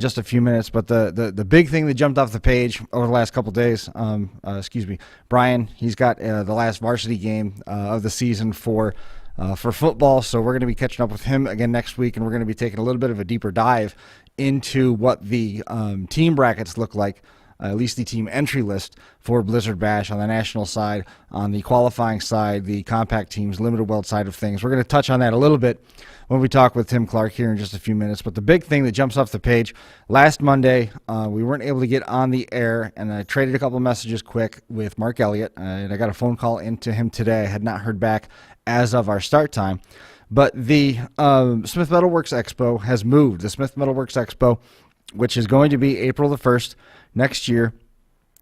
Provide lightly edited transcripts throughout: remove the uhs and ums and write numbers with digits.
just a few minutes, but the big thing that jumped off the page over the last couple days, Brian, he's got the last varsity game of the season for football, so we're going to be catching up with him again next week, and we're going to be taking a little bit of a deeper dive into what the team brackets look like, at least the team entry list for Blizzard Bash on the national side, on the qualifying side, the compact teams, limited world side of things. We're going to touch on that a little bit when we talk with Tim Clark here in just a few minutes. But the big thing that jumps off the page, last Monday, we weren't able to get on the air, and I traded a couple of messages quick with Mark Elliott, and I got a phone call into him today. I had not heard back as of our start time. But the Smith Metalworks Expo has moved. The Smith Metalworks Expo, which is going to be April the 1st next year,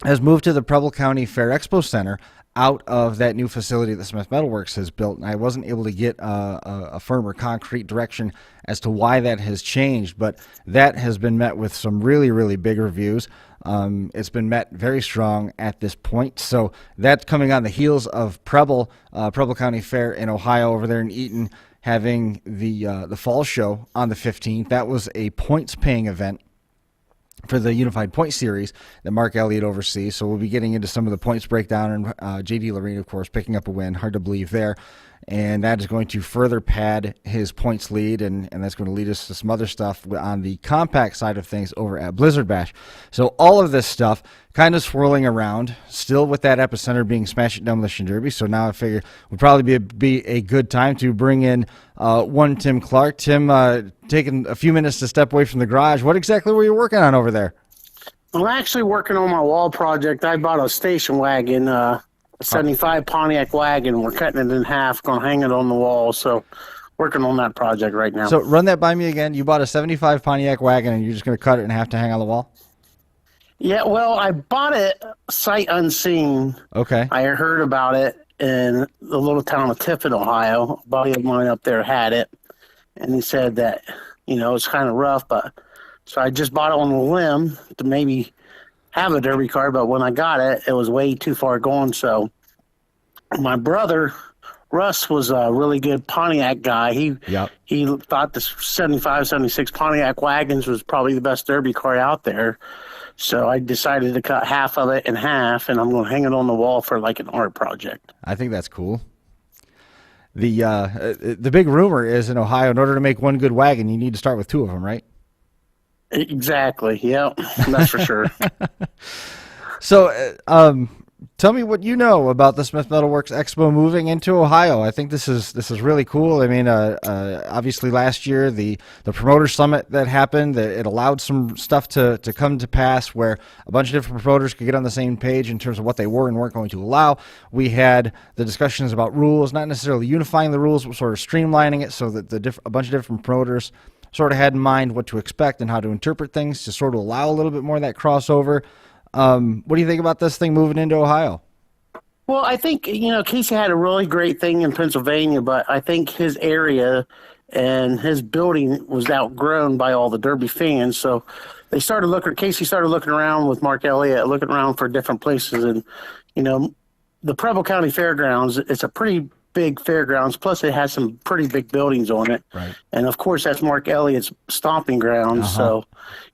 has moved to the Preble County Fair Expo Center out of that new facility that Smith Metalworks has built. And I wasn't able to get a firm or concrete direction as to why that has changed, but that has been met with some really, really big reviews. It's been met very strong at this point. So that's coming on the heels of Preble County Fair in Ohio over there in Eaton, having the fall show on the 15th. That was a points-paying event for the Unified Point Series that Mark Elliott oversees. So we'll be getting into some of the points breakdown, and J.D. Lorene, of course, picking up a win. Hard to believe there. And that is going to further pad his points lead, and that's going to lead us to some other stuff on the compact side of things over at Blizzard Bash. So all of this stuff kind of swirling around, still with that epicenter being Smash It Demolition Derby. So now I figure would probably be a good time to bring in one Tim Clark. Tim, taking a few minutes to step away from the garage. What exactly were you working on over there? I'm actually working on my wall project. I bought a station wagon, a 75 Pontiac wagon. We're cutting it in half, going to hang it on the wall. So working on that project right now. So run that by me again. You bought a 75 Pontiac wagon, and you're just going to cut it in half to hang on the wall? Yeah, well, I bought it sight unseen. Okay. I heard about it in the little town of Tiffin, Ohio. A buddy of mine up there had it, and he said that, it's kind of rough, but so I just bought it on a limb to maybe have a derby car, but when I got it, it was way too far gone. So my brother, Russ, was a really good Pontiac guy. He thought the 75, 76 Pontiac wagons was probably the best derby car out there. So I decided to cut half of it in half, and I'm going to hang it on the wall for like an art project. I think that's cool. The big rumor is in Ohio, in order to make one good wagon, you need to start with two of them, right? Exactly. Yeah, that's for sure. So, tell me what you know about the Smith Metalworks Expo moving into Ohio. I think this is really cool. I mean, obviously last year the promoter summit that happened, it allowed some stuff to come to pass where a bunch of different promoters could get on the same page in terms of what they were and weren't going to allow. We had the discussions about rules, not necessarily unifying the rules, but sort of streamlining it so that a bunch of different promoters sort of had in mind what to expect and how to interpret things to sort of allow a little bit more of that crossover. What do you think about this thing moving into Ohio? Well, I think, Casey had a really great thing in Pennsylvania, but I think his area and his building was outgrown by all the Derby fans. So Casey started looking around with Mark Elliott, looking around for different places. And, the Preble County Fairgrounds, it's a pretty big fairgrounds, plus it has some pretty big buildings on it. Right. And of course that's Mark Elliott's stomping grounds. Uh-huh. So,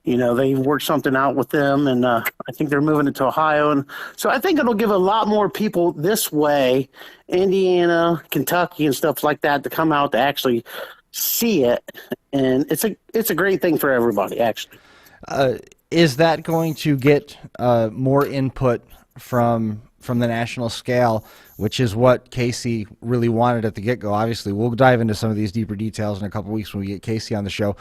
they worked something out with them, and I think they're moving it to Ohio. And so I think it'll give a lot more people this way, Indiana, Kentucky and stuff like that, to come out to actually see it. And it's a great thing for everybody, actually. Is that going to get more input from the national scale, which is what Casey really wanted at the get-go? Obviously, we'll dive into some of these deeper details in a couple weeks when we get Casey on the show.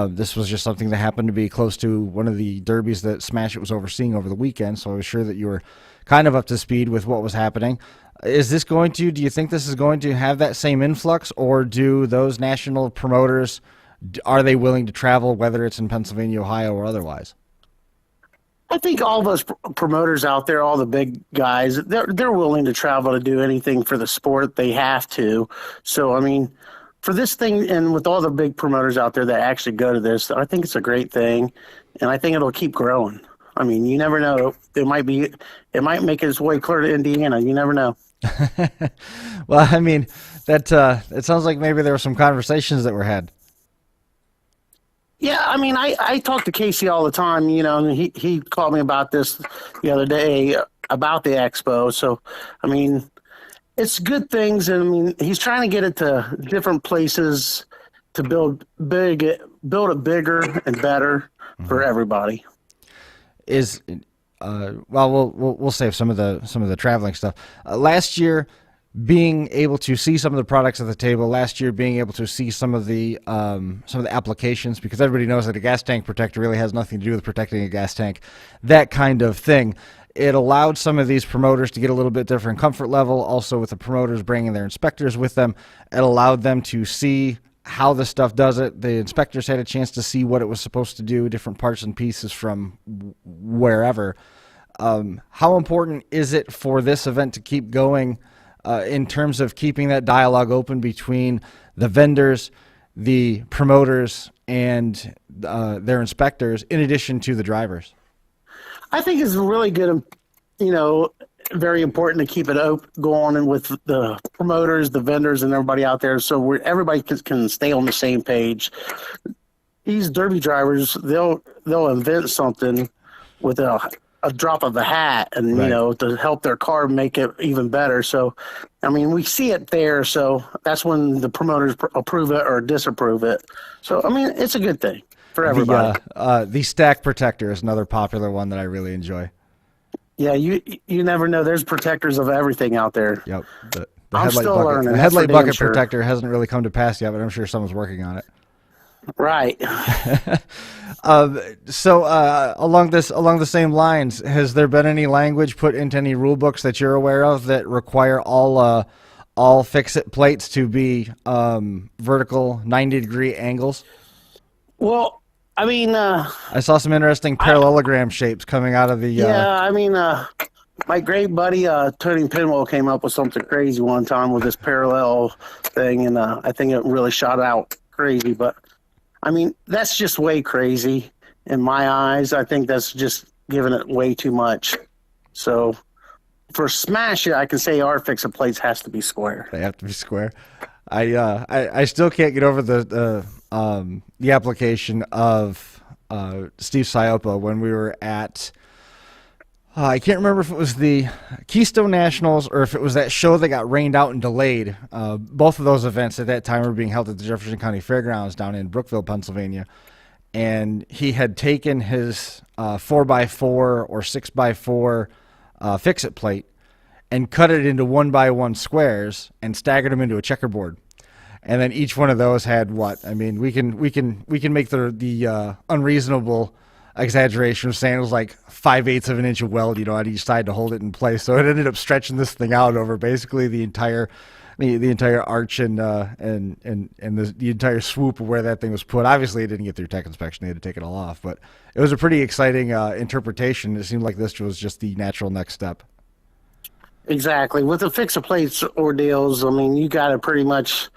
This was just something that happened to be close to one of the derbies that Smash It was overseeing over the weekend, so I was sure that you were kind of up to speed with what was happening. Do you think this is going to have that same influx, or do those national promoters, are they willing to travel, whether it's in Pennsylvania, Ohio, or otherwise? I think all those promoters out there, all the big guys, they're willing to travel to do anything for the sport. They have to. So, I mean, for this thing, and with all the big promoters out there that actually go to this, I think it's a great thing, and I think it'll keep growing. I mean, you never know. It might make its way clear to Indiana. You never know. Well, I mean, it sounds like maybe there were some conversations that were had. Yeah, I mean, I talk to Casey all the time, and he called me about this the other day about the expo. So, I mean, it's good things. And I mean, he's trying to get it to different places to build it bigger and better for everybody. Is well, we'll save some of the traveling stuff. Last year, being able to see some of the products at the table. Last year, being able to see some of the applications, because everybody knows that a gas tank protector really has nothing to do with protecting a gas tank. That kind of thing. It allowed some of these promoters to get a little bit different comfort level. Also, with the promoters bringing their inspectors with them, it allowed them to see how the stuff does it. The inspectors had a chance to see what it was supposed to do, different parts and pieces from wherever. How important is it for this event to keep going in terms of keeping that dialogue open between the vendors, the promoters, and their inspectors, in addition to the drivers? I think it's really good, very important to keep it going and with the promoters, the vendors, and everybody out there, so everybody can stay on the same page. These derby drivers, they'll invent something with a drop of a hat, and Right. to help their car make it even better. So, I mean, we see it there. So that's when the promoters approve it or disapprove it. So, I mean, it's a good thing for everybody. The stack protector is another popular one that I really enjoy. Yeah, you never know. There's protectors of everything out there. Yep. The I'm headlight still bucket, learning. the That's headlight for damn bucket sure. protector hasn't really come to pass yet, but I'm sure someone's working on it. Right. So along the same lines, has there been any language put into any rule books that you're aware of that require all fix-it plates to be vertical 90-degree angles? Well, I mean, I saw some interesting parallelogram shapes coming out of the. yeah, I mean, my great buddy Tony Pinwell came up with something crazy one time with this parallel thing, and I think it really shot out crazy. But I mean, that's just way crazy in my eyes. I think that's just giving it way too much. So for smash it, I can say our fix-it plates has to be square. They have to be square. I still can't get over the application of Steve Siopa when we were at. I can't remember if it was the Keystone Nationals or if it was that show that got rained out and delayed. Both of those events at that time were being held at the Jefferson County Fairgrounds down in Brookville, Pennsylvania. And he had taken his 4x4 or 6x4 fix-it plate and cut it into 1x1 squares and staggered them into a checkerboard. And then each one of those had what? I mean, we can make the unreasonable exaggeration of saying it was like 5/8 of an inch of weld, on each side to hold it in place. So it ended up stretching this thing out over basically the entire arch and the entire swoop of where that thing was put. Obviously, it didn't get through tech inspection; they had to take it all off. But it was a pretty exciting interpretation. It seemed like this was just the natural next step. Exactly. With the fix-it plates ordeals, I mean, you got to pretty much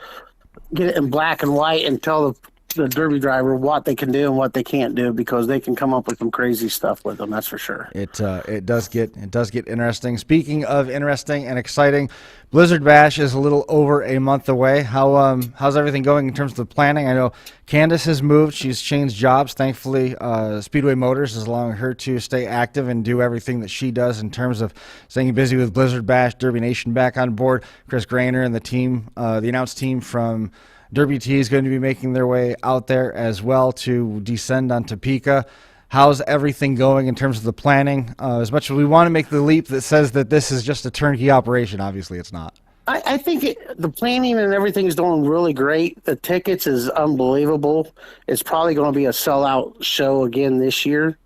get it in black and white and tell the derby driver what they can do and what they can't do, because they can come up with some crazy stuff with them. That's for sure. It does get interesting. Speaking of interesting and exciting, Blizzard Bash is a little over a month away. How's everything going in terms of the planning? I know Candace has moved; she's changed jobs. Thankfully, Speedway Motors is allowing her to stay active and do everything that she does in terms of staying busy with Blizzard Bash, Derby Nation back on board. Chris Grainer and the team, the announced team from Derby T, is going to be making their way out there as well to descend on Topeka. How's everything going in terms of the planning? As much as we want to make the leap that says that this is just a turnkey operation, obviously it's not. I think the planning and everything is doing really great. The tickets is unbelievable. It's probably going to be a sellout show again this year.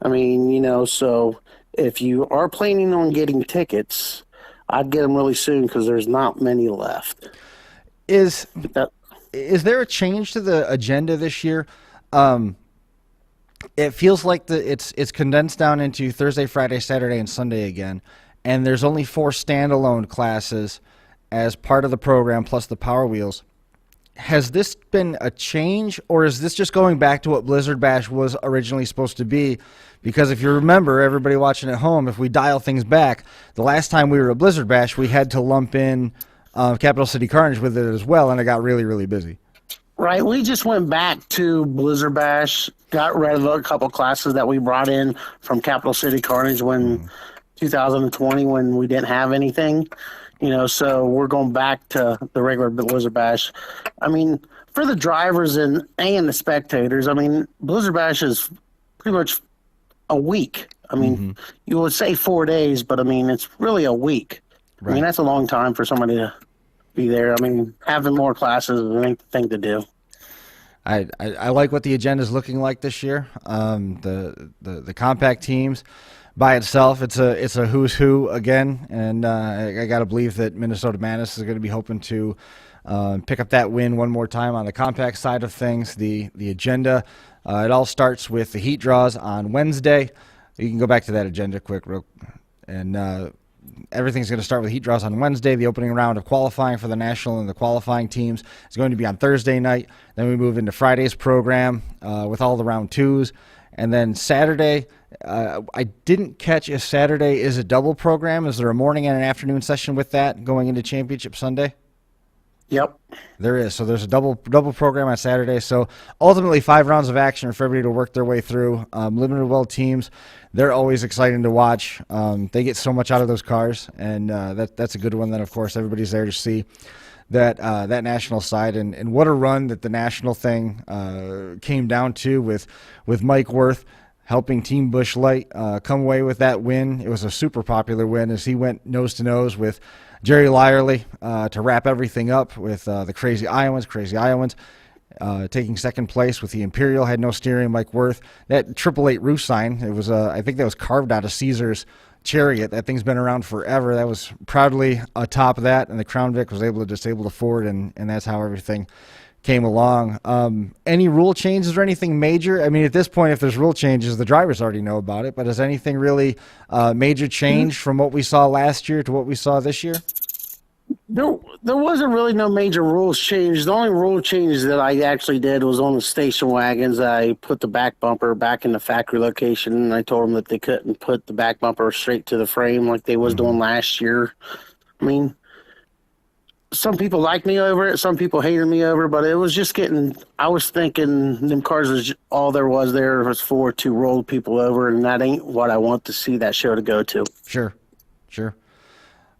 I mean, so if you are planning on getting tickets, I'd get them really soon because there's not many left. Is there a change to the agenda this year? It feels like it's condensed down into Thursday, Friday, Saturday, and Sunday again, and there's only 4 standalone classes as part of the program, plus the Power Wheels. Has this been a change, or is this just going back to what Blizzard Bash was originally supposed to be? Because if you remember, everybody watching at home, if we dial things back, the last time we were at Blizzard Bash, we had to lump in Capital City Carnage with it as well, and it got really, really busy. Right. We just went back to Blizzard Bash, got rid of a couple classes that we brought in from Capital City Carnage when 2020 when we didn't have anything. So we're going back to the regular Blizzard Bash. I mean, for the drivers and the spectators, I mean, Blizzard Bash is pretty much a week. I mean, you would say 4 days, but I mean, it's really a week. Right. I mean, that's a long time for somebody to be there. I mean, having more classes is the thing to do. I like what the agenda is looking like this year. The compact teams by itself, it's a who's who again, and I got to believe that Minnesota Madness is going to be hoping to pick up that win one more time on the compact side of things. The agenda, it all starts with the heat draws on Wednesday. You can go back to that agenda quick, and everything's going to start with heat draws on Wednesday. The opening round of qualifying for the national and the qualifying teams is going to be on Thursday night. Then we move into Friday's program with all the round twos. And then Saturday, I didn't catch if Saturday is a double program. Is there a morning and an afternoon session with that going into Championship Sunday? Yep. There is. So there's a double program on Saturday. So ultimately 5 rounds of action for everybody to work their way through. Limited well teams, they're always exciting to watch. They get so much out of those cars, and that's a good one that, of course, everybody's there to see that national side. And what a run that the national thing came down to with Mike Worth helping Team Busch Light come away with that win. It was a super popular win as he went nose-to-nose with Jerry Lyerly to wrap everything up with the Crazy Iowans taking second place with the Imperial. Had no steering, Mike Worth. That 888 roof sign, it was I think that was carved out of Caesar's Chariot. That thing's been around forever. That was proudly atop of that, and the Crown Vic was able to disable the Ford, and that's how everything came along. Any rule changes or anything major? I mean, at this point, if there's rule changes, the drivers already know about it, but has anything really major changed from what we saw last year to what we saw this year? There wasn't really no major rules changed. The only rule change that I actually did was on the station wagons. I put the back bumper back in the factory location, and I told them that they couldn't put the back bumper straight to the frame like they was doing last year. I mean, some people liked me over it, some people hated me over it, but it was just I was thinking them cars was all there was for to roll people over, and that ain't what I want to see that show to go to. Sure.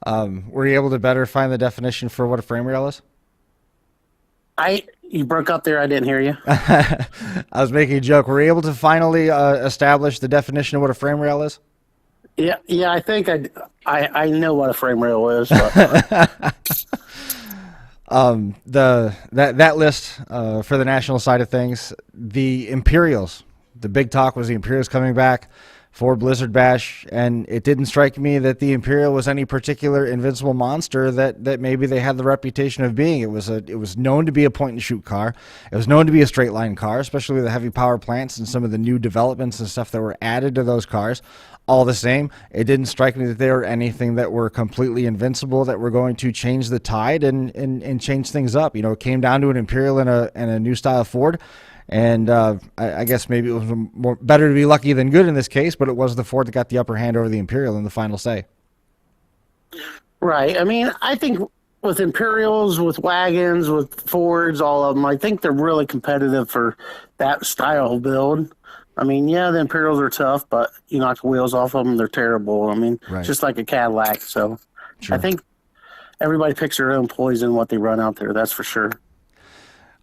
Were you able to better find the definition for what a frame rail is? You broke up there. I didn't hear you. I was making a joke. Were you able to finally establish the definition of what a frame rail is? Yeah. I think I know what a frame rail is. But. That list for the national side of things, the Imperials. The big talk was the Imperials coming back for Blizzard Bash, and it didn't strike me that the Imperial was any particular invincible monster that maybe they had the reputation of being. It was known to be a point and shoot car. It was known to be a straight line car, especially with the heavy power plants and some of the new developments and stuff that were added to those cars. All the same, it didn't strike me that they were anything that were completely invincible, that were going to change the tide and change things up. You know, it came down to an Imperial and a new style Ford. And I guess maybe it was better to be lucky than good in this case, but it was the Ford that got the upper hand over the Imperial in the final say. Right. I mean, I think with Imperials, with wagons, with Fords, all of them, I think they're really competitive for that style of build. I mean, yeah, the Imperials are tough, but you knock the wheels off of them, they're terrible. I mean, just like a Cadillac. So sure. I think everybody picks their own poison what they run out there. That's for sure.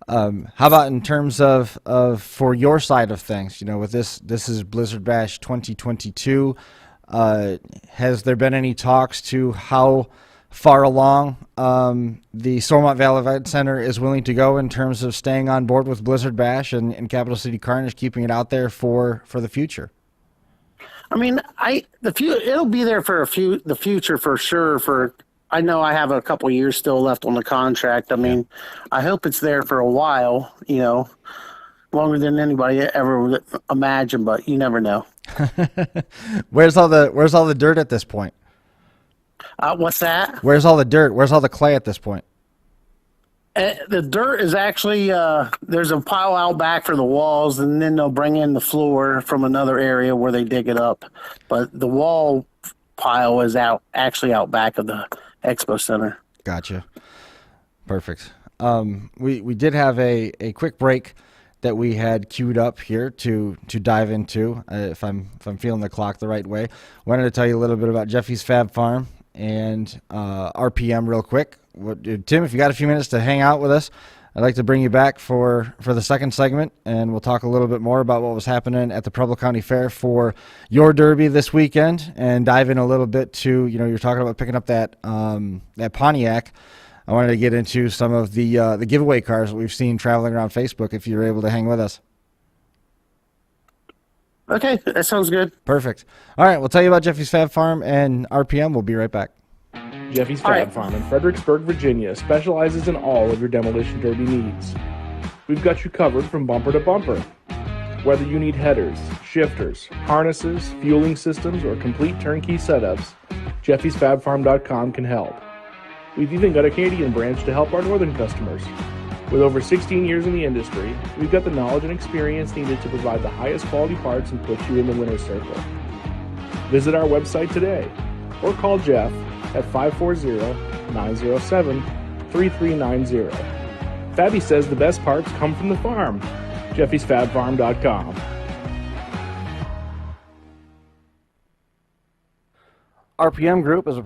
How about in terms of for your side of things? You know, with this is Blizzard Bash 2022. Has there been any talks to how far along the Stormont Valley Event Center is willing to go in terms of staying on board with Blizzard Bash and Capital City Carnage, keeping it out there for the future? I mean, it'll be there for the future for sure. I know I have a couple of years still left on the contract. I mean, I hope it's there for a while, you know, longer than anybody ever would imagine, but you never know. Where's all the dirt at this point? What's that? Where's all the dirt? Where's all the clay at this point? The dirt is actually, there's a pile out back for the walls, and then they'll bring in the floor from another area where they dig it up. But the wall pile is out back of the Expo Center. Gotcha. Perfect. We did have a quick break that we had queued up here to dive into. If I'm feeling the clock the right way, wanted to tell you a little bit about Jeffy's Fab Farm and RPM real quick. Tim, if you got a few minutes to hang out with us, I'd like to bring you back for the second segment, and we'll talk a little bit more about what was happening at the Preble County Fair for your Derby this weekend, and dive in a little bit to, you're talking about picking up that Pontiac. I wanted to get into some of the giveaway cars that we've seen traveling around Facebook, if you're able to hang with us. Okay, that sounds good. Perfect. All right, we'll tell you about Jeffy's Fab Farm and RPM. We'll be right back. Jeffy's Fab Farm in Fredericksburg, Virginia specializes in all of your demolition derby needs. We've got you covered from bumper to bumper. Whether you need headers, shifters, harnesses, fueling systems, or complete turnkey setups, Jeffy'sFabFarm.com can help. We've even got a Canadian branch to help our northern customers. With over 16 years in the industry, we've got the knowledge and experience needed to provide the highest quality parts and put you in the winner's circle. Visit our website today or call Jeff at 540-907-3390. Fabby says the best parts come from the farm. Jeffy'sFabFarm.com. RPM Group is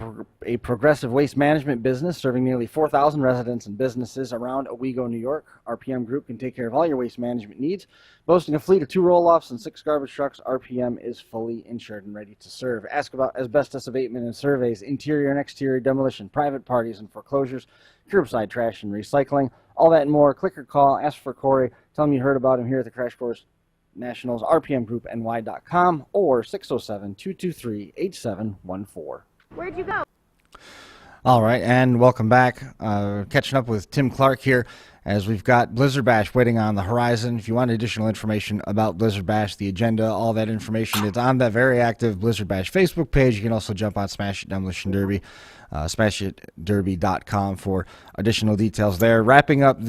a progressive waste management business serving nearly 4,000 residents and businesses around Owego, New York. RPM Group can take care of all your waste management needs. Boasting a fleet of 2 roll-offs and 6 garbage trucks, RPM is fully insured and ready to serve. Ask about asbestos abatement and surveys, interior and exterior demolition, private parties and foreclosures, curbside trash and recycling, all that and more. Click or call, ask for Corey, tell him you heard about him here at the Crash Course Nationals, rpmgroupny.com, or 607-223-8714. Where'd you go? All right, and welcome back. Catching up with Tim Clark here as we've got Blizzard Bash waiting on the horizon. If you want additional information about Blizzard Bash, the agenda, all that information, it's on that very active Blizzard Bash Facebook page. You can also jump on Smash It Demolition Derby, smashitderby.com for additional details there. Wrapping up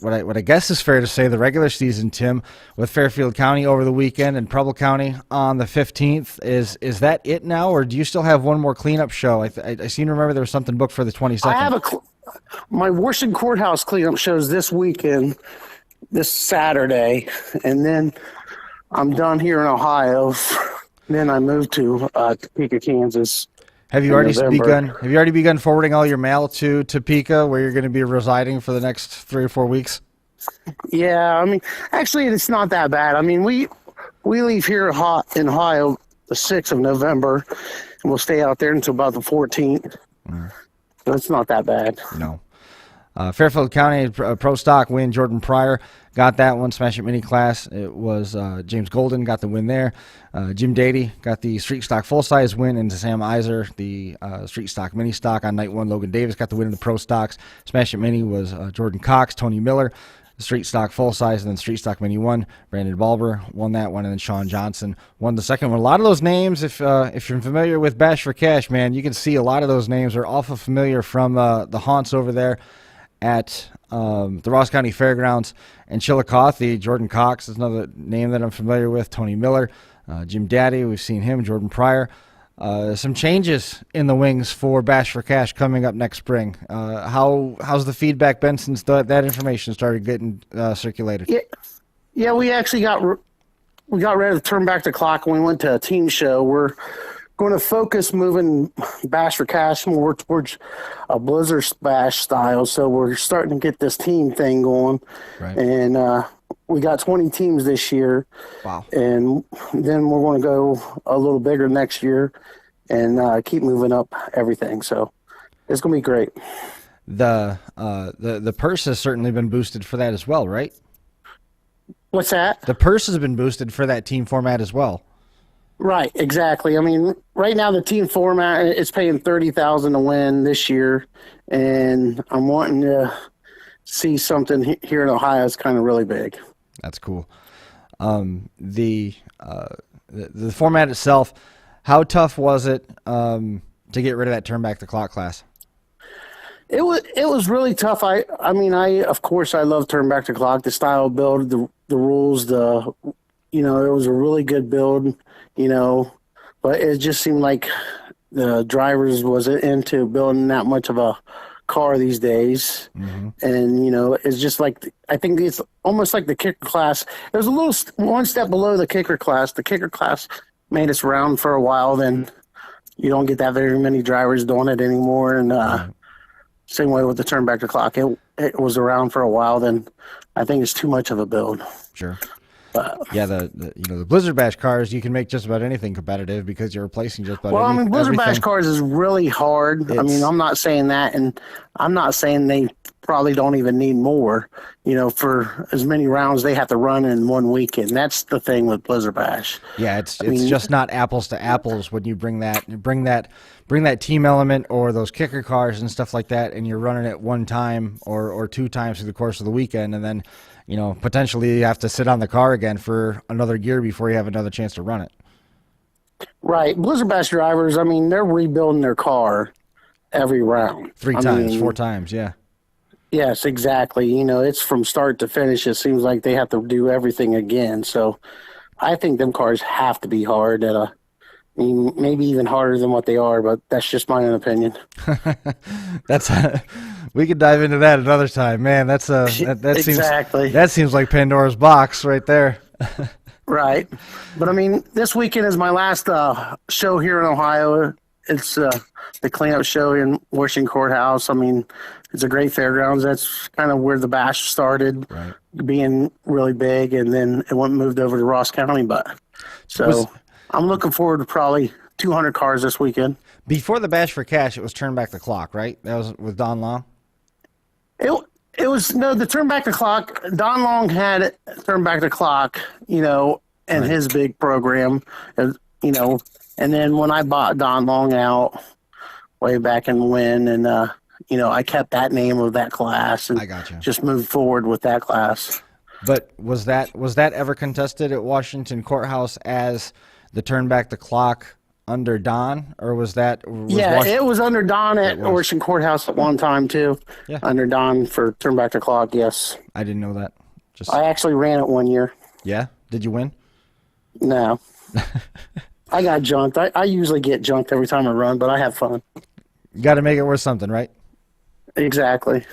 what I guess is fair to say, the regular season, Tim, with Fairfield County over the weekend and Preble County on the 15th. Is that it now, or do you still have one more cleanup show? I seem to remember there was something booked for the 22nd. I have my Washington Courthouse cleanup shows this weekend, this Saturday, and then I'm done here in Ohio. Then I move to Topeka, Kansas. Have you already begun forwarding all your mail to Topeka, where you're going to be residing for the next 3 or 4 weeks? Yeah, I mean, actually, it's not that bad. I mean, we leave here in Ohio the 6th of November, and we'll stay out there until about the 14th. So it's not that bad. No. Fairfield County Pro Stock win. Jordan Pryor got that one. Smash It Mini Class. It was James Golden got the win there. Jim Dady got the Street Stock Full Size win, and Sam Iser the Street Stock Mini Stock on night 1. Logan Davis got the win in the Pro Stocks. Smash It Mini was Jordan Cox, Tony Miller, the Street Stock Full Size, and then Street Stock Mini 1. Brandon Balber won that one, and then Sean Johnson won the second one. A lot of those names, if you're familiar with Bash for Cash, man, you can see a lot of those names are awful familiar from the haunts over there at the Ross County Fairgrounds and Chillicothe. Jordan Cox is another name that I'm familiar with. Tony Miller, Jim Daddy, we've seen him. Jordan Pryor. Some changes in the wings for Bash for Cash coming up next spring. How's the feedback been since that information started getting circulated? Yeah, we actually got ready to turn back the clock when we went to a team show. We're going to focus moving Bash for Cash more towards a Blizzard Bash style. So we're starting to get this team thing going. Right. And we got 20 teams this year. Wow. And then we're going to go a little bigger next year and keep moving up everything. So it's going to be great. The purse has certainly been boosted for that as well, right? What's that? The purse has been boosted for that team format as well. Right, exactly. I mean, right now the team format is paying $30,000 to win this year, and I'm wanting to see something here in Ohio that's kind of really big. That's cool. The format itself, how tough was it to get rid of that turn back the clock class? It was really tough. I mean, of course I love turn back the clock, the style of build, the rules, it was a really good build, but it just seemed like the drivers wasn't into building that much of a car these days. And, you know, it's just like, I think it's almost like the kicker class. It was a little one step below the kicker class. The kicker class made us around for a while. Then you don't get that very many drivers doing it anymore. And same way with the turn back the clock. It was around for a while. Then I think it's too much of a build. Sure. Yeah, the Blizzard Bash cars, you can make just about anything competitive because you're replacing just about Blizzard everything. Bash cars is really hard. I mean, I'm not saying that, and I'm not saying they probably don't even need more. You know, for as many rounds they have to run in one weekend. That's the thing with Blizzard Bash. Yeah, it's just not apples to apples when you bring that team element or those kicker cars and stuff like that, and you're running it one time or two times through the course of the weekend, and then, you know, potentially you have to sit on the car again for another gear before you have another chance to run it. Right. Blizzard Bash drivers, I mean, they're rebuilding their car every round. 4 times, yeah. Yes, exactly. You know, it's from start to finish. It seems like they have to do everything again. So I think them cars have to be hard maybe even harder than what they are, but that's just my own opinion. We could dive into that another time, man. Exactly. That seems like Pandora's box right there. Right. But I mean, this weekend is my last show here in Ohio. It's the cleanup show in Washington Courthouse. I mean, it's a great fairgrounds. That's kind of where the bash started, right, being really big, and then it moved over to Ross County. I'm looking forward to probably 200 cars this weekend. Before the Bash for Cash, it was Turn Back the Clock, right? That was with Don Long? It was the Turn Back the Clock. Don Long had Turn Back the Clock, you know, and his big program, you know. And then when I bought Don Long out way back in when, and, you know, I kept that name of that class and just moved forward with that class. But was that ever contested at Washington Courthouse as the Turn Back the Clock under Don, or was that? It was under Don at Washington Courthouse at one time too. Yeah. Under Don for Turn Back the Clock. Yes. I didn't know that. I actually ran it one year. Yeah. Did you win? No. I got junked. I usually get junked every time I run, but I have fun. You got to make it worth something, right? Exactly.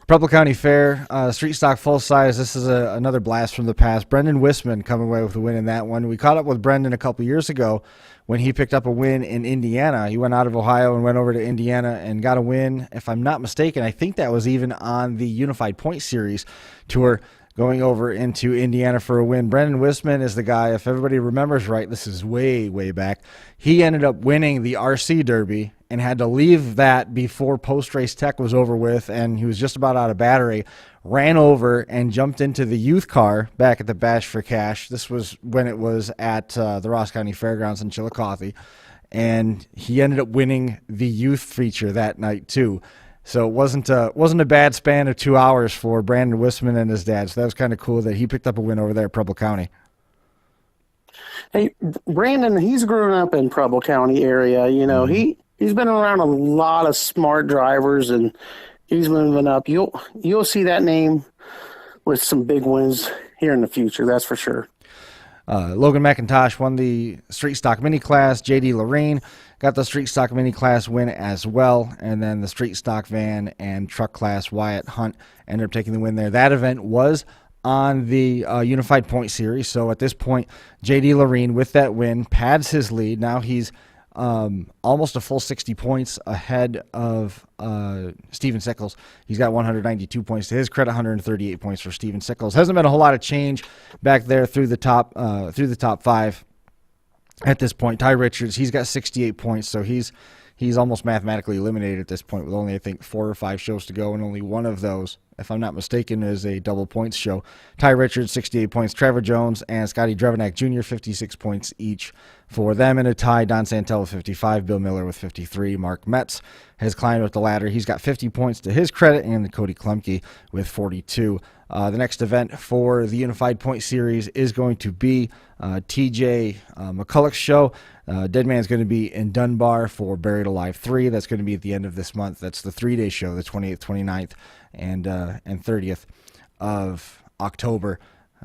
Preble County Fair, street stock full size. This is another blast from the past. Brendan Wissman coming away with a win in that one. We caught up with Brendan a couple years ago when he picked up a win in Indiana. He went out of Ohio and went over to Indiana and got a win. If I'm not mistaken, I think that was even on the Unified Point Series tour, going over into Indiana for a win. Brendan Wissman is the guy, if everybody remembers right, this is way, way back. He ended up winning the RC Derby and had to leave that before post-race tech was over with, and he was just about out of battery, ran over and jumped into the youth car back at the Bash for Cash. This was when it was at the Ross County Fairgrounds in Chillicothe, and he ended up winning the youth feature that night too. So it wasn't a bad span of 2 hours for Brandon Wissman and his dad. So that was kind of cool that he picked up a win over there at Preble County. Hey, Brandon, he's grown up in Preble County area. You know, he's been around a lot of smart drivers, and he's moving up. You'll see that name with some big wins here in the future. That's for sure. Logan McIntosh won the Street Stock Mini Class. J.D. Lorraine got the Street Stock Mini Class win as well. And then the Street Stock Van and Truck Class, Wyatt Hunt ended up taking the win there. That event was on the Unified Point Series. So at this point, J.D. Lorraine with that win pads his lead. Now he's almost a full 60 points ahead of Steven Sickles. He's got 192 points to his credit, 138 points for Steven Sickles. Hasn't been a whole lot of change back there through the top five at this point. Ty Richards, he's got 68 points, so he's almost mathematically eliminated at this point with only, I think, 4 or 5 shows to go, and only one of those, if I'm not mistaken, is a double points show. Ty Richards, 68 points. Trevor Jones and Scotty Drevenak Jr., 56 points each for them in a tie. Don Santel with 55, Bill Miller with 53. Mark Metz has climbed up the ladder. He's got 50 points to his credit, and Cody Klumke with 42. The next event for the Unified Point Series is going to be TJ McCulloch's show. Dead Man's going to be in Dunbar for Buried Alive 3. That's going to be at the end of this month. That's the 3-day show, the 28th, 29th, and 30th of October.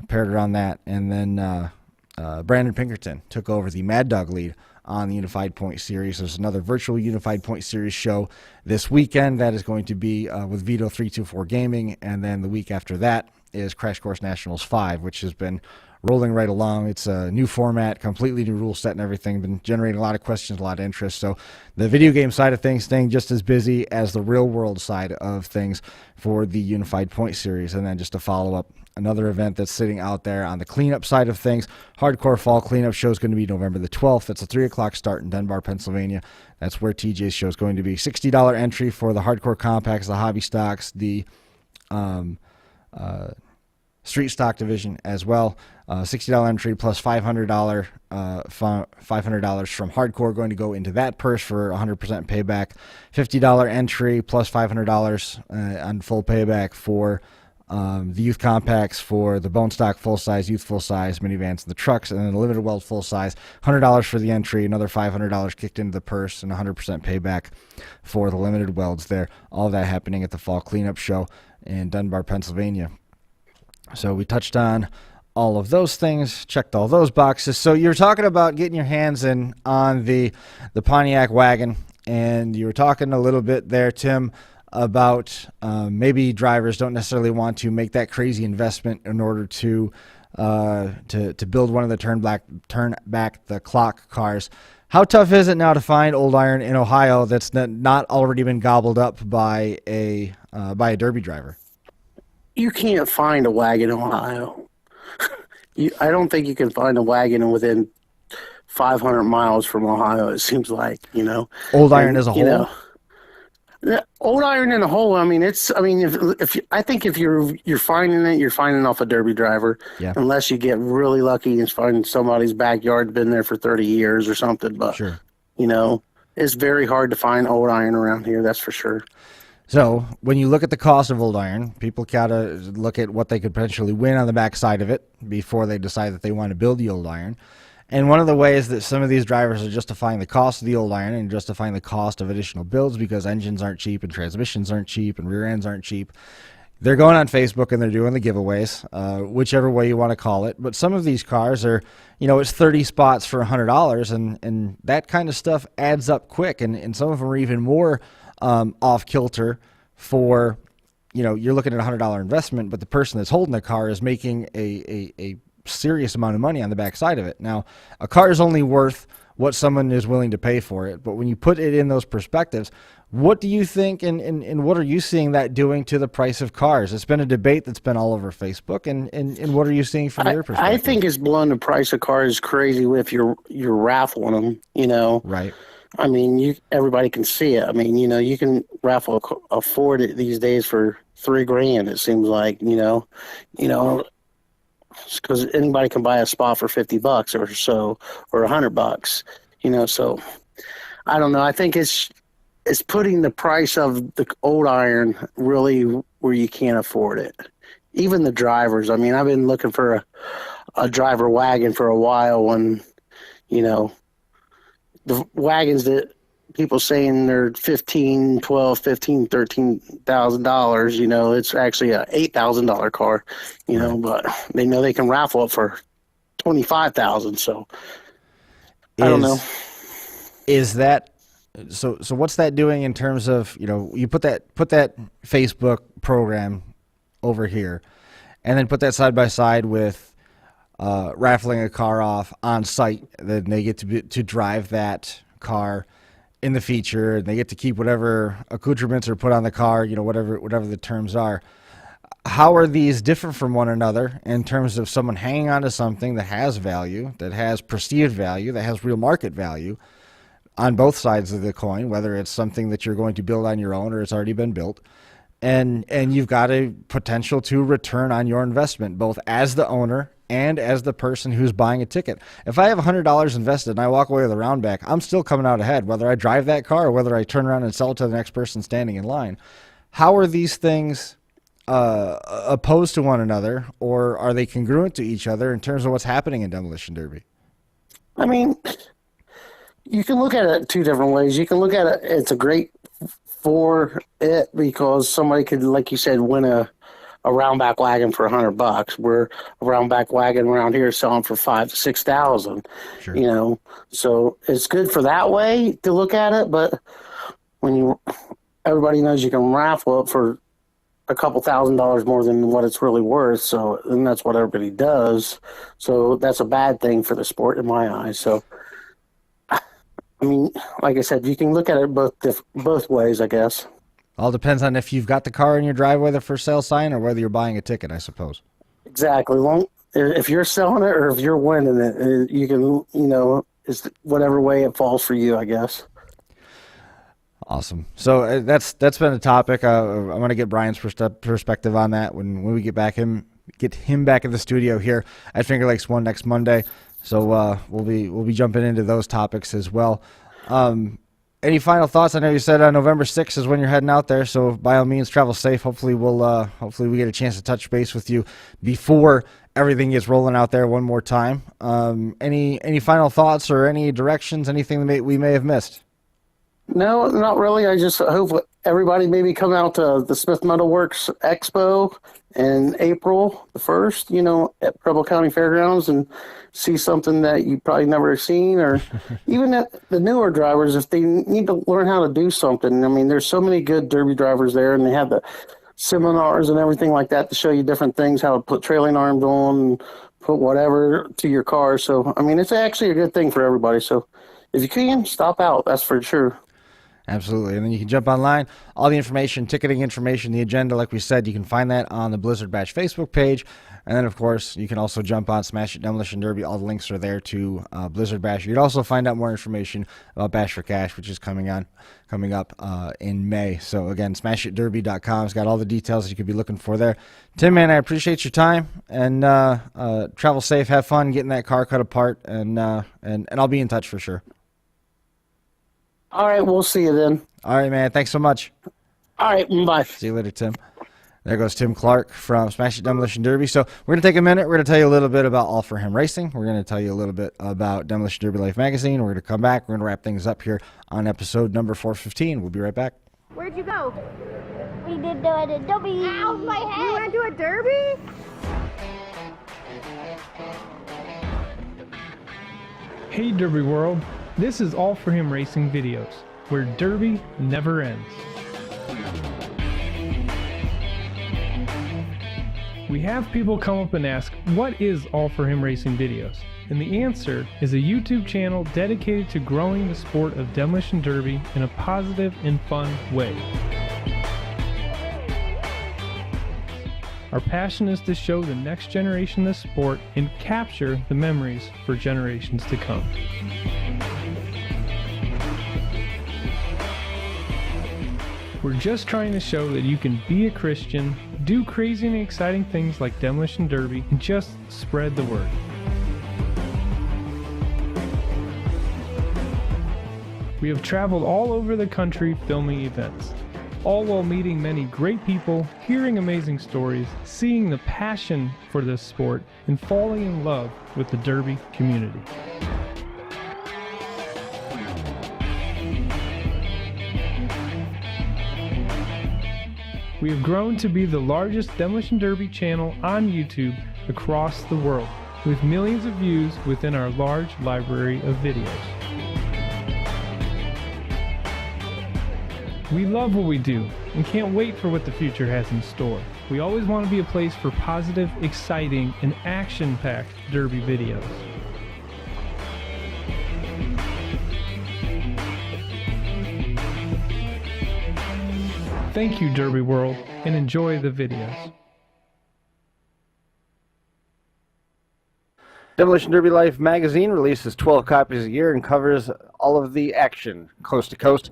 Paired around that. And then Brandon Pinkerton took over the Mad Dog lead on the Unified Point Series. There's another virtual Unified Point Series show this weekend that is going to be with Vito 324 Gaming, and then the week after that is Crash Course Nationals 5, which has been rolling right along. It's a new format, completely new rule set and everything, been generating a lot of questions, a lot of interest. So the video game side of things staying just as busy as the real world side of things for the Unified Point Series. And then just to follow up, another event that's sitting out there on the cleanup side of things, Hardcore Fall Cleanup Show is going to be November the 12th. That's a 3 o'clock start in Dunbar, Pennsylvania. That's where TJ's show is going to be. $60 entry for the hardcore compacts, the hobby stocks, the street stock division as well. $60 entry plus $500 from hardcore going to go into that purse for 100% payback. $50 entry plus $500 on full payback for the youth compacts, for the bone stock full size, youth full size, minivans, and the trucks, and then the limited weld full size. $100 for the entry, another $500 kicked into the purse, and 100% payback for the limited welds there. All of that happening at the Fall Cleanup Show in Dunbar, Pennsylvania. So we touched on all of those things, checked all those boxes. So you were talking about getting your hands in on the Pontiac wagon, and you were talking a little bit there, Tim, about maybe drivers don't necessarily want to make that crazy investment in order to build one of the turn back the clock cars. How tough is it now to find old iron in Ohio that's not already been gobbled up by a derby driver? You can't find a wagon in Ohio. I don't think you can find a wagon within 500 miles from Ohio, it seems like, Old iron as a whole? Old iron in a whole, I think if you're finding it, you're finding off a derby driver, unless you get really lucky and find somebody's backyard been there for 30 years or something. But, sure. It's very hard to find old iron around here, that's for sure. So when you look at the cost of old iron, people gotta look at what they could potentially win on the backside of it before they decide that they want to build the old iron. And one of the ways that some of these drivers are justifying the cost of the old iron and justifying the cost of additional builds, because engines aren't cheap and transmissions aren't cheap and rear ends aren't cheap, they're going on Facebook and they're doing the giveaways, whichever way you want to call it. But some of these cars are, it's 30 spots for $100, and that kind of stuff adds up quick. And some of them are even more off kilter for, you're looking at a $100 investment, but the person that's holding the car is making a serious amount of money on the backside of it. Now, a car is only worth what someone is willing to pay for it, but when you put it in those perspectives, what do you think and what are you seeing that doing to the price of cars? It's been a debate that's been all over Facebook, and what are you seeing from your perspective? I think it's blowing the price of cars crazy if you're raffling them, Right. Everybody can see it. You can raffle a Ford these days for $3,000. It seems like, because anybody can buy a spot for $50 or so, or $100, So I don't know. I think it's putting the price of the old iron really where you can't afford it. Even the drivers. I've been looking for a driver wagon for a while when, the wagons that people saying they're $15,000, $12,000, $15,000, $13,000, it's actually a $8,000 car, but they know they can raffle it for $25,000. So I don't know. Is that so what's that doing in terms of, you put that Facebook program over here and then put that side by side with raffling a car off on site, then they get to drive that car in the feature, and they get to keep whatever accoutrements are put on the car, whatever the terms are. How are these different from one another in terms of someone hanging on to something that has value, that has perceived value, that has real market value on both sides of the coin, whether it's something that you're going to build on your own or it's already been built, and you've got a potential to return on your investment, both as the owner and as the person who's buying a ticket. If I have $100 invested and I walk away with a round back, I'm still coming out ahead, whether I drive that car or whether I turn around and sell it to the next person standing in line. How are these things opposed to one another, or are they congruent to each other in terms of what's happening in Demolition Derby? You can look at it two different ways. You can look at it, it's a great for it because somebody could, like you said, win a a round back wagon for $100. Where a round back wagon around here is selling for $5,000 to $6,000. Sure. So it's good for that way to look at it. But when everybody knows you can raffle it for a couple $1,000s more than what it's really worth. So, and that's what everybody does. So that's a bad thing for the sport in my eyes. So, I mean, like I said, you can look at it both ways, I guess. All depends on if you've got the car in your driveway, the for sale sign, or whether you're buying a ticket, I suppose. Exactly. If you're selling it or if you're winning it, you can, it's whatever way it falls for you, I guess. Awesome. So that's been a topic. I'm going to get Brian's perspective on that when we get him back in the studio here at Finger Lakes 1 next Monday. So we'll be jumping into those topics as well. Any final thoughts? I know you said November 6th is when you're heading out there, so by all means, travel safe. Hopefully we get a chance to touch base with you before everything gets rolling out there one more time. Any final thoughts or any directions? Anything that we may have missed? No, not really. I just hope everybody maybe come out to the Smith Metal Works Expo in April the 1st, at Preble County Fairgrounds and see something that you probably never seen, or even the newer drivers, if they need to learn how to do something. I mean, there's so many good derby drivers there, and they have the seminars and everything like that to show you different things, how to put trailing arms on, and put whatever to your car. So, I mean, it's actually a good thing for everybody. So if you can, stop out. That's for sure. Absolutely. And then you can jump online. All the information, ticketing information, the agenda, like we said, you can find that on the Blizzard Bash Facebook page. And then, of course, you can also jump on Smash It Demolition Derby. All the links are there to Blizzard Bash. You can also find out more information about Bash for Cash, which is coming up in May. So, again, smashitderby.com has got all the details that you could be looking for there. Tim, man, I appreciate your time. And travel safe. Have fun getting that car cut apart. And I'll be in touch for sure. All right, we'll see you then. All right, man. Thanks so much. All right, bye. See you later, Tim. There goes Tim Clark from Smash It Demolition Derby. So we're going to take a minute. We're going to tell you a little bit about All For Him Racing. We're going to tell you a little bit about Demolition Derby Life Magazine. We're going to come back. We're going to wrap things up here on episode number 415. We'll be right back. Where'd you go? We did the derby. Ow, my head! You want to do a derby? Hey Derby World, this is All For Him Racing Videos, where Derby never ends. We have people come up and ask, what is All For Him Racing Videos? And the answer is a YouTube channel dedicated to growing the sport of demolition derby in a positive and fun way. Our passion is to show the next generation the sport and capture the memories for generations to come. We're just trying to show that you can be a Christian, do crazy and exciting things like demolition derby, and just spread the word. We have traveled all over the country filming events, all while meeting many great people, hearing amazing stories, seeing the passion for this sport, and falling in love with the derby community. We have grown to be the largest demolition derby channel on YouTube across the world, with millions of views within our large library of videos. We love what we do and can't wait for what the future has in store. We always want to be a place for positive, exciting, and action-packed derby videos. Thank you, Derby World, and enjoy the videos. Demolition Derby Life magazine releases 12 copies a year and covers all of the action coast to coast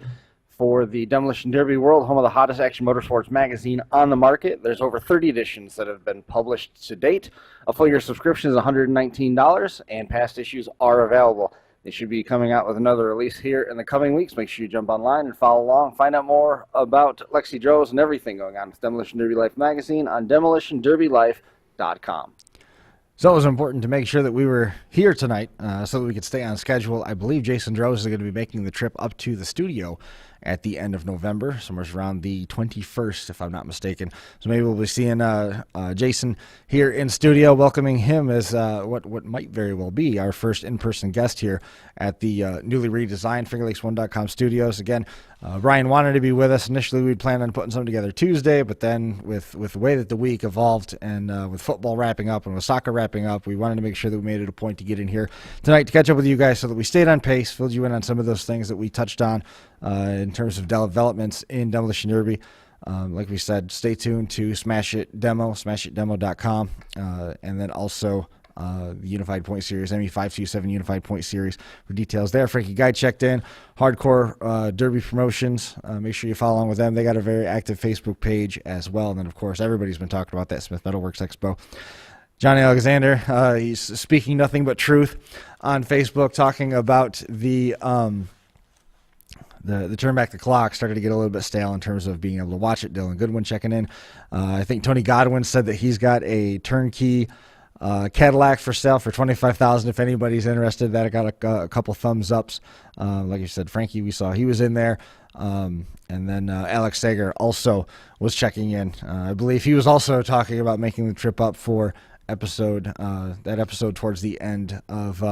for the Demolition Derby World, home of the hottest action motorsports magazine on the market. There's over 30 editions that have been published to date. A full year subscription is $119, and past issues are available. They should be coming out with another release here in the coming weeks. Make sure you jump online and follow along. Find out more about Lexi Droz and everything going on with Demolition Derby Life magazine on demolitionderbylife.com. So it was important to make sure that we were here tonight so that we could stay on schedule. I believe Jason Droz is going to be making the trip up to the studio at the end of November, somewhere around the 21st, if I'm not mistaken. So maybe we'll be seeing Jason here in studio, welcoming him as what might very well be our first in-person guest here at the newly redesigned FingerLakes1.com studios. Again, Brian wanted to be with us. Initially, we'd planned on putting something together Tuesday, but then with the way that the week evolved and with football wrapping up and with soccer wrapping up, we wanted to make sure that we made it a point to get in here tonight to catch up with you guys so that we stayed on pace, filled you in on some of those things that we touched on in terms of developments in Demolition Derby. Like we said, stay tuned to Smash It Demo, smashitdemo.com, and then also the Unified Point Series, ME527 Unified Point Series for details there. Frankie Guy checked in. Hardcore Derby Promotions. Make sure you follow along with them. They got a very active Facebook page as well. And then, of course, everybody's been talking about that Smith Metalworks Expo. Johnny Alexander, he's speaking nothing but truth on Facebook, talking about the turn back the clock started to get a little bit stale in terms of being able to watch it. Dylan Goodwin checking in. I think Tony Godwin said that he's got a turnkey Cadillac for sale for $25,000 if anybody's interested. That got a couple thumbs ups. Like you said, Frankie, we saw he was in there. And then Alex Sager also was checking in. I believe he was also talking about making the trip up for that episode towards the end of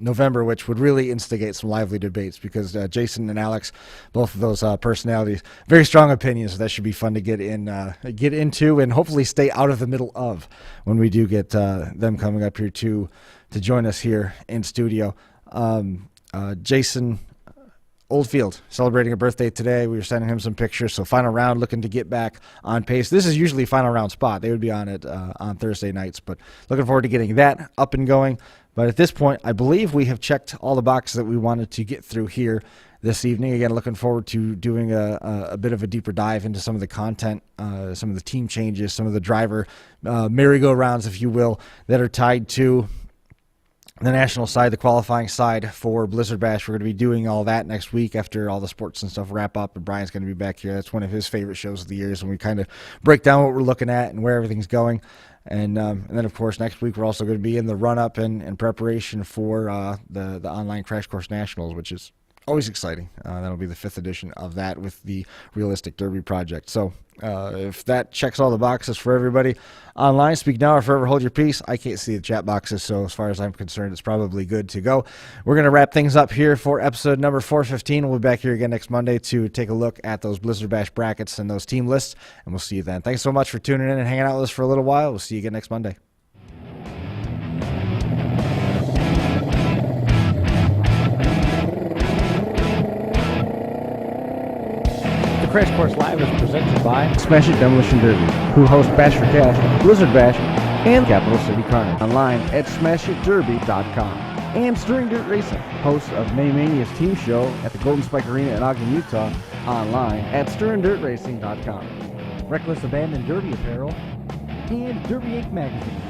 November, which would really instigate some lively debates because Jason and Alex, both of those personalities, very strong opinions. So that should be fun to get into, and hopefully stay out of the middle of when we do get them coming up here to join us here in studio. Jason Oldfield celebrating a birthday today. We were sending him some pictures. So final round, looking to get back on pace. This is usually final round spot. They would be on it on Thursday nights, but looking forward to getting that up and going. But at this point, I believe we have checked all the boxes that we wanted to get through here this evening. Again, looking forward to doing a bit of a deeper dive into some of the content, some of the team changes, some of the driver merry-go-rounds, if you will, that are tied to the national side, the qualifying side for Blizzard Bash. We're going to be doing all that next week after all the sports and stuff wrap up, and Brian's going to be back here. That's one of his favorite shows of the year, when we kind of break down what we're looking at and where everything's going. And then, of course, next week we're also going to be in the run-up and preparation for the online Crash Course Nationals, which is always exciting. That'll be the 5th edition of that with the Realistic Derby project. So if that checks all the boxes for everybody online, speak now or forever hold your peace. I can't see the chat boxes, so as far as I'm concerned, it's probably good to go. We're going to wrap things up here for episode number 415. We'll be back here again next Monday to take a look at those Blizzard Bash brackets and those team lists, and we'll see you then. Thanks so much for tuning in and hanging out with us for a little while. We'll see you again next Monday. Crash Course Live is presented by Smash It Demolition Derby, who host Bash for Cash, Blizzard Bash, and Capital City Carnage. Online at smashitderby.com. And Stirring Dirt Racing, host of Maymania's team show at the Golden Spike Arena in Ogden, Utah. Online at stirringdirtracing.com. Reckless Abandoned Derby Apparel, and Derby Inc. Magazine.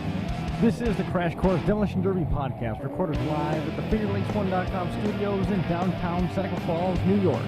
This is the Crash Course Demolition Derby podcast, recorded live at the FingerLakes1.com studios in downtown Seneca Falls, New York.